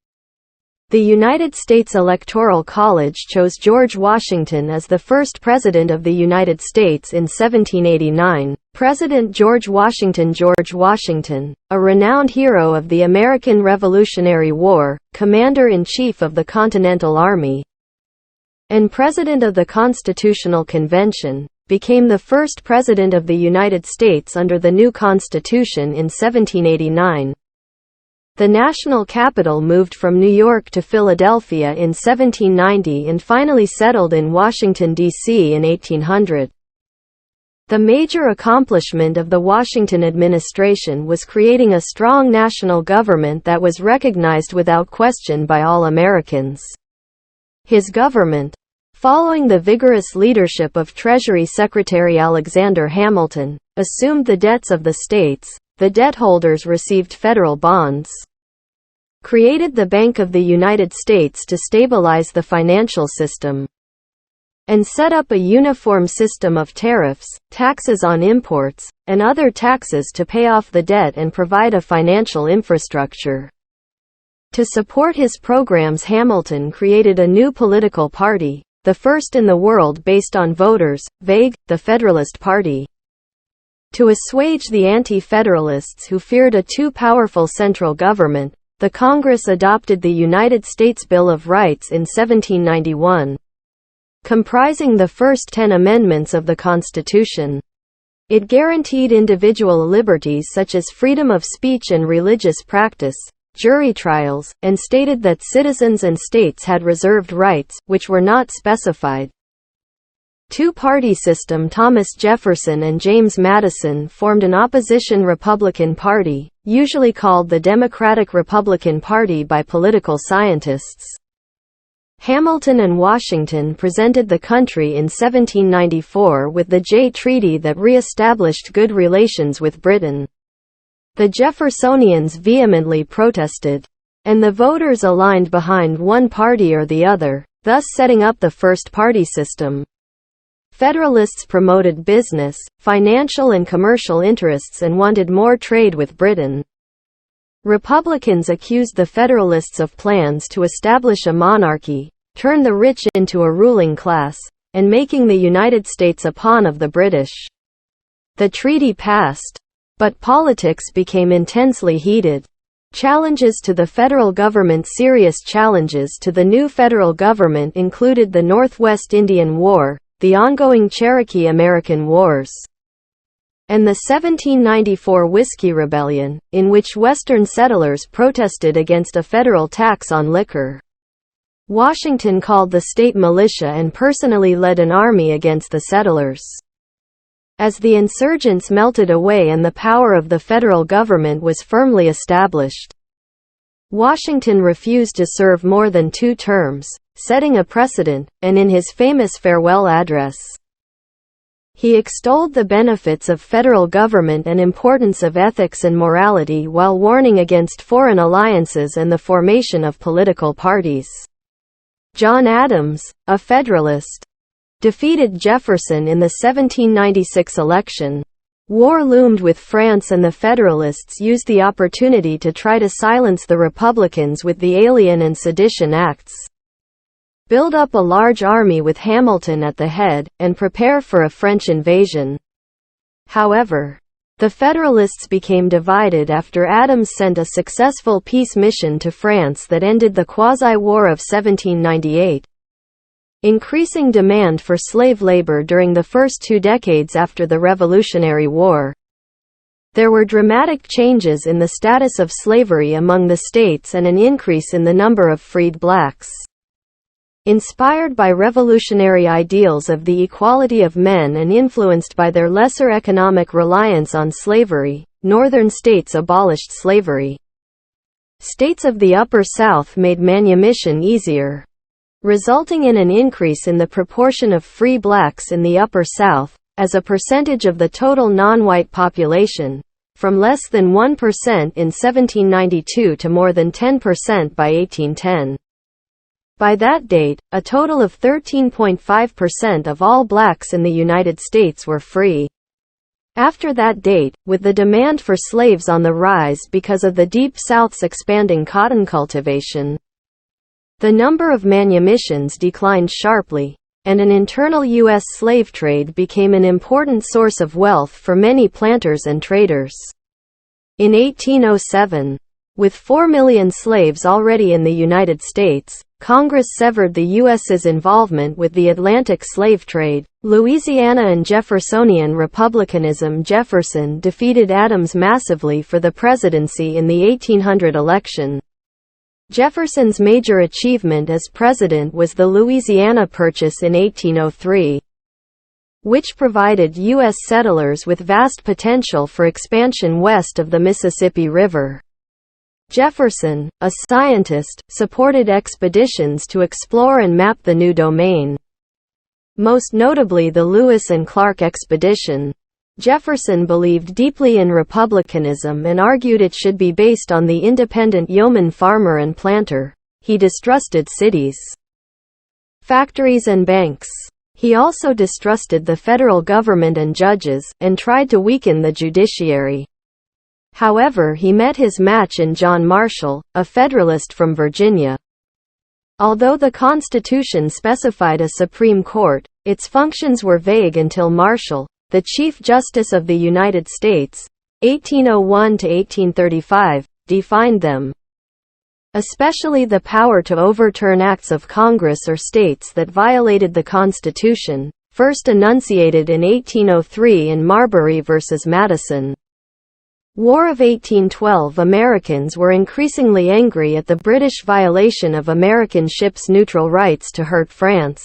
The United States Electoral College chose George Washington as the first President of the United States in 1789. President George Washington, a renowned hero of the American Revolutionary War, Commander-in-Chief of the Continental Army, and President of the Constitutional Convention, became the first President of the United States under the new Constitution in 1789. The national capital moved from New York to Philadelphia in 1790 and finally settled in Washington, D.C. in 1800. The major accomplishment of the Washington administration was creating a strong national government that was recognized without question by all Americans. His government, following the vigorous leadership of Treasury Secretary Alexander Hamilton, assumed the debts of the states. The debt holders received federal bonds, created the Bank of the United States to stabilize the financial system, and set up a uniform system of tariffs, taxes on imports, and other taxes to pay off the debt and provide a financial infrastructure. To support his programs, Hamilton created a new political party, the first in the world based on voters, the Federalist Party. To assuage the anti-federalists who feared a too powerful central government, the Congress adopted the United States Bill of Rights in 1791, comprising the first 10 amendments of the Constitution. It guaranteed individual liberties such as freedom of speech and religious practice, jury trials, and stated that citizens and states had reserved rights, which were not specified. Two-party system. Thomas Jefferson and James Madison formed an opposition Republican Party, usually called the Democratic Republican Party by political scientists. Hamilton and Washington presented the country in 1794 with the Jay Treaty that re-established good relations with Britain. The Jeffersonians vehemently protested, and the voters aligned behind one party or the other, thus setting up the first-party system. Federalists promoted business, financial and commercial interests and wanted more trade with Britain. Republicans accused the Federalists of plans to establish a monarchy, turn the rich into a ruling class, and making the United States a pawn of the British. The treaty passed, but politics became intensely heated. Challenges to the federal government. Serious challenges to the new federal government included the Northwest Indian War, the ongoing Cherokee-American Wars, and the 1794 Whiskey Rebellion, in which Western settlers protested against a federal tax on liquor. Washington called the state militia and personally led an army against the settlers. As the insurgents melted away and the power of the federal government was firmly established, Washington refused to serve more than 2 terms, setting a precedent, and in his famous farewell address, he extolled the benefits of federal government and importance of ethics and morality while warning against foreign alliances and the formation of political parties. John Adams, a Federalist, defeated Jefferson in the 1796 election. War loomed with France and the Federalists used the opportunity to try to silence the Republicans with the Alien and Sedition Acts, build up a large army with Hamilton at the head, and prepare for a French invasion. However, the Federalists became divided after Adams sent a successful peace mission to France that ended the Quasi-War of 1798. Increasing demand for slave labor during the first 2 decades after the Revolutionary War. There were dramatic changes in the status of slavery among the states and an increase in the number of freed blacks. Inspired by revolutionary ideals of the equality of men and influenced by their lesser economic reliance on slavery, northern states abolished slavery. States of the Upper South made manumission easier, resulting in an increase in the proportion of free blacks in the Upper South, as a percentage of the total non-white population, from less than 1% in 1792 to more than 10% by 1810. By that date, a total of 13.5% of all blacks in the United States were free. After that date, with the demand for slaves on the rise because of the Deep South's expanding cotton cultivation, the number of manumissions declined sharply, and an internal U.S. slave trade became an important source of wealth for many planters and traders. In 1807, with 4 million slaves already in the United States, Congress severed the U.S.'s involvement with the Atlantic slave trade. Louisiana and Jeffersonian Republicanism. Jefferson defeated Adams massively for the presidency in the 1800 election. Jefferson's major achievement as president was the Louisiana Purchase in 1803, which provided U.S. settlers with vast potential for expansion west of the Mississippi River. Jefferson, a scientist, supported expeditions to explore and map the new domain, most notably the Lewis and Clark expedition. Jefferson believed deeply in republicanism and argued it should be based on the independent yeoman farmer and planter. He distrusted cities, factories and banks. He also distrusted the federal government and judges, and tried to weaken the judiciary. However, he met his match in John Marshall, a Federalist from Virginia. Although the Constitution specified a Supreme Court, its functions were vague until Marshall, the Chief Justice of the United States, 1801 to 1835, defined them. Especially the power to overturn acts of Congress or states that violated the Constitution, first enunciated in 1803 in Marbury v. Madison. War of 1812. Americans were increasingly angry at the British violation of American ships' neutral rights to hurt France.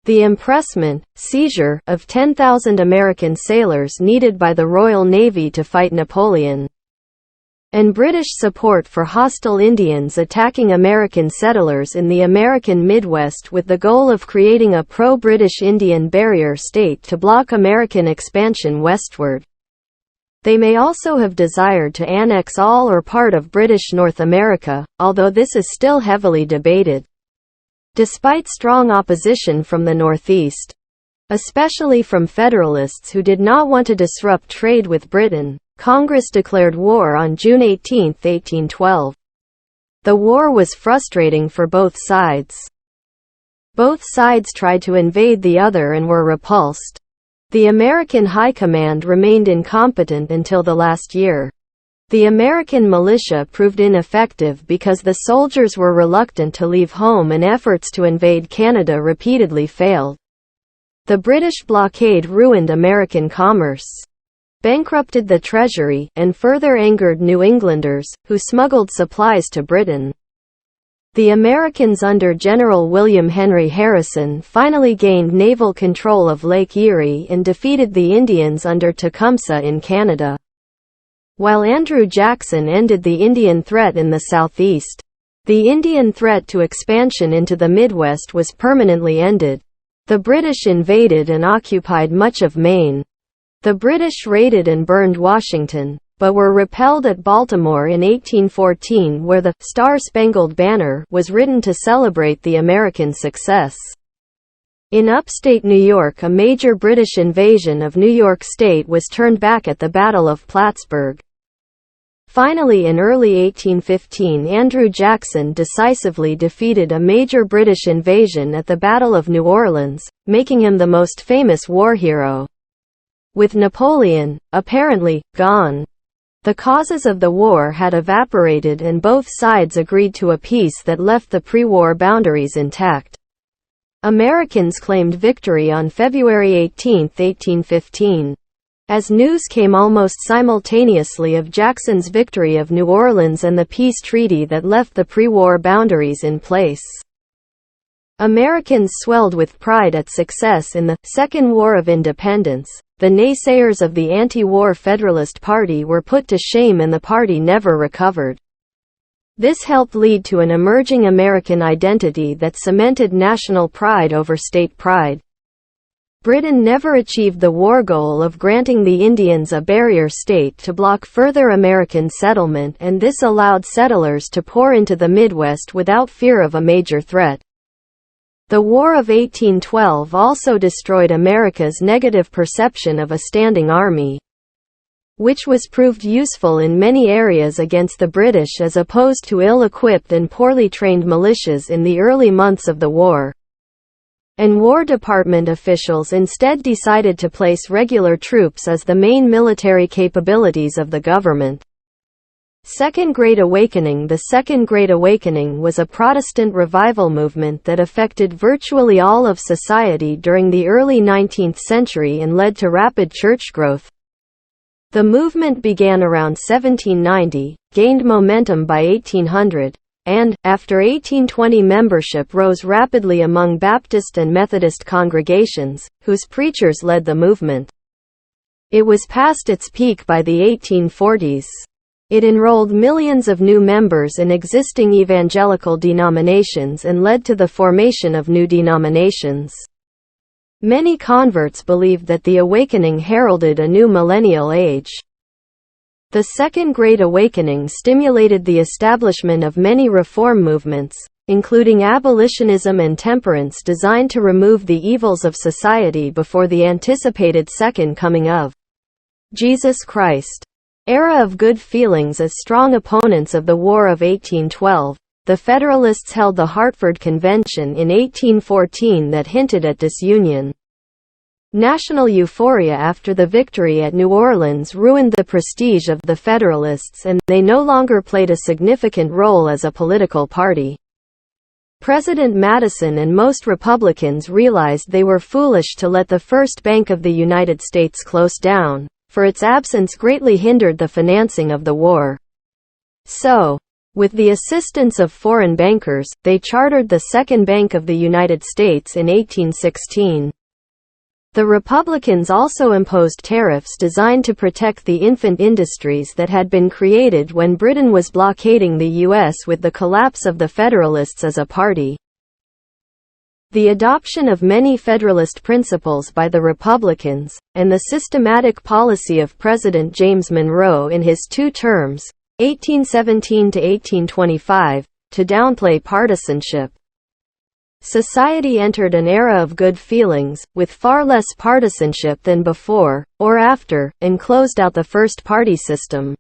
The impressment, seizure, of 10,000 American sailors needed by the Royal Navy to fight Napoleon, and British support for hostile Indians attacking American settlers in the American Midwest with the goal of creating a pro-British Indian barrier state to block American expansion westward. They may also have desired to annex all or part of British North America, although this is still heavily debated. Despite strong opposition from the Northeast, especially from Federalists who did not want to disrupt trade with Britain, Congress declared war on June 18, 1812. The war was frustrating for both sides. Both sides tried to invade the other and were repulsed. The American High Command remained incompetent until the last year. The American militia proved ineffective because the soldiers were reluctant to leave home and efforts to invade Canada repeatedly failed. The British blockade ruined American commerce, bankrupted the treasury, and further angered New Englanders, who smuggled supplies to Britain. The Americans under General William Henry Harrison finally gained naval control of Lake Erie and defeated the Indians under Tecumseh in Canada, while Andrew Jackson ended the Indian threat in the Southeast. The Indian threat to expansion into the Midwest was permanently ended. The British invaded and occupied much of Maine. The British raided and burned Washington, but were repelled at Baltimore in 1814, where the Star-Spangled Banner was written to celebrate the American success. In upstate New York, a major British invasion of New York State was turned back at the Battle of Plattsburgh. Finally, in early 1815, Andrew Jackson decisively defeated a major British invasion at the Battle of New Orleans, making him the most famous war hero. With Napoleon, apparently, gone, the causes of the war had evaporated and both sides agreed to a peace that left the pre-war boundaries intact. Americans claimed victory on February 18, 1815. As news came almost simultaneously of Jackson's victory of New Orleans and the peace treaty that left the pre-war boundaries in place, Americans swelled with pride at success in the Second War of Independence. The naysayers of the anti-war Federalist Party were put to shame and the party never recovered. This helped lead to an emerging American identity that cemented national pride over state pride. Britain never achieved the war goal of granting the Indians a barrier state to block further American settlement, and this allowed settlers to pour into the Midwest without fear of a major threat. The War of 1812 also destroyed America's negative perception of a standing army, which was proved useful in many areas against the British as opposed to ill-equipped and poorly trained militias in the early months of the war. And War Department officials instead decided to place regular troops as the main military capabilities of the government. Second Great Awakening. The Second Great Awakening was a Protestant revival movement that affected virtually all of society during the early 19th century and led to rapid church growth. The movement began around 1790, gained momentum by 1800, and, after 1820, membership rose rapidly among Baptist and Methodist congregations, whose preachers led the movement. It was past its peak by the 1840s. It enrolled millions of new members in existing evangelical denominations and led to the formation of new denominations. Many converts believed that the awakening heralded a new millennial age. The Second Great Awakening stimulated the establishment of many reform movements, including abolitionism and temperance, designed to remove the evils of society before the anticipated second coming of Jesus Christ. Era of good feelings. As strong opponents of the War of 1812, the Federalists held the Hartford Convention in 1814 that hinted at disunion. National euphoria after the victory at New Orleans ruined the prestige of the Federalists, and they no longer played a significant role as a political party. President Madison and most Republicans realized they were foolish to let the First Bank of the United States close down, for its absence greatly hindered the financing of the war. So, with the assistance of foreign bankers, they chartered the Second Bank of the United States in 1816. The Republicans also imposed tariffs designed to protect the infant industries that had been created when Britain was blockading the U.S. with the collapse of the Federalists as a party. The adoption of many Federalist principles by the Republicans, and the systematic policy of President James Monroe in his two terms, 1817 to 1825, to downplay partisanship. Society entered an era of good feelings, with far less partisanship than before, or after, and closed out the first-party system.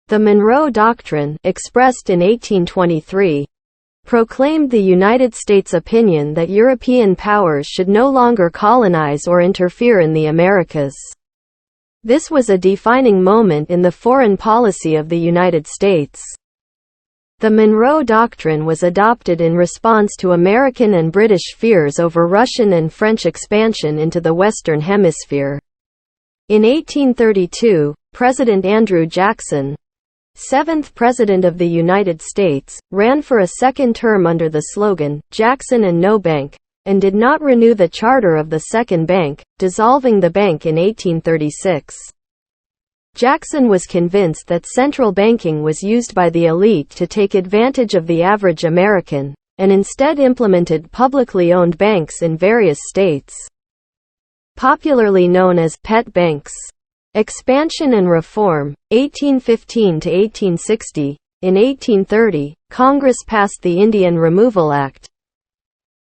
The Monroe Doctrine, expressed in 1823, proclaimed the United States' opinion that European powers should no longer colonize or interfere in the Americas. This was a defining moment in the foreign policy of the United States. The Monroe Doctrine was adopted in response to American and British fears over Russian and French expansion into the Western Hemisphere. In 1832, President Andrew Jackson, seventh President of the United States, ran for a second term under the slogan, "Jackson and no bank," and did not renew the charter of the Second Bank, dissolving the bank in 1836. Jackson was convinced that central banking was used by the elite to take advantage of the average American, and instead implemented publicly owned banks in various states, popularly known as pet banks. Expansion and Reform, 1815 to 1860. In 1830, Congress passed the Indian Removal Act,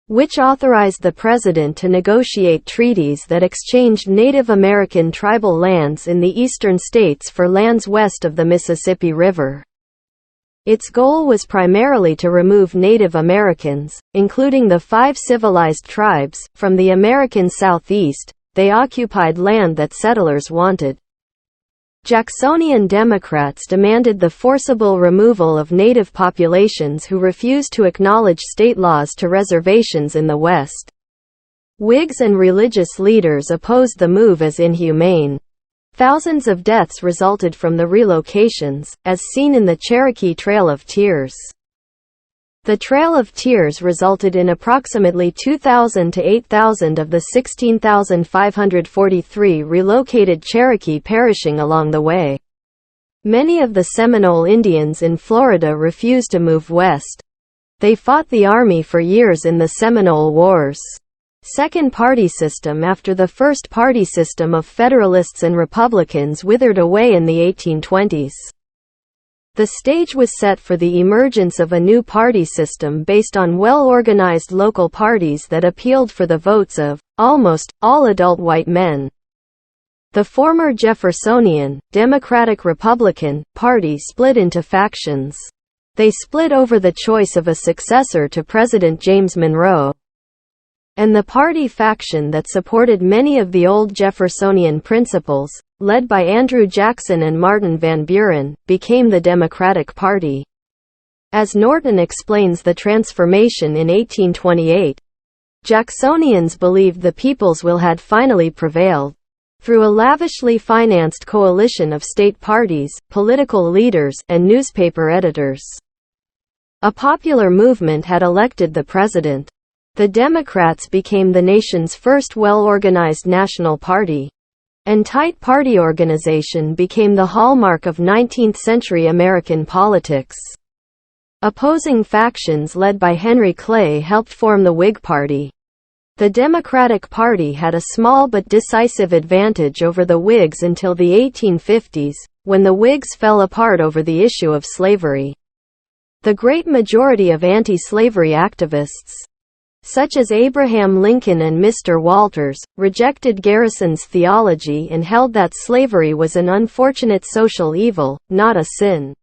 which authorized the president to negotiate treaties that exchanged Native American tribal lands in the eastern states for lands west of the Mississippi River. Its goal was primarily to remove Native Americans, including the 5 civilized tribes, from the American Southeast. They occupied land that settlers wanted. Jacksonian Democrats demanded the forcible removal of Native populations who refused to acknowledge state laws to reservations in the West. Whigs and religious leaders opposed the move as inhumane. Thousands of deaths resulted from the relocations, as seen in the Cherokee Trail of Tears. The Trail of Tears resulted in approximately 2,000 to 8,000 of the 16,543 relocated Cherokee perishing along the way. Many of the Seminole Indians in Florida refused to move west. They fought the Army for years in the Seminole Wars. second party system after the first party system of Federalists and Republicans withered away in the 1820s. The stage was set for the emergence of a new party system based on well-organized local parties that appealed for the votes of almost all adult white men. The former Jeffersonian, Democratic-Republican, party split into factions. They split over the choice of a successor to President James Monroe. And the party faction that supported many of the old Jeffersonian principles, led by Andrew Jackson and Martin Van Buren, became the Democratic Party. As Norton explains the transformation in 1828, Jacksonians believed the people's will had finally prevailed. Through a lavishly financed coalition of state parties, political leaders, and newspaper editors. A popular movement had elected the president. The Democrats became the nation's first well-organized national party. And tight party organization became the hallmark of 19th-century American politics. Opposing factions led by Henry Clay helped form the Whig Party. The Democratic Party had a small but decisive advantage over the Whigs until the 1850s, when the Whigs fell apart over the issue of slavery. The great majority of anti-slavery activists, such as Abraham Lincoln and Mr. Walters, rejected Garrison's theology and held that slavery was an unfortunate social evil, not a sin.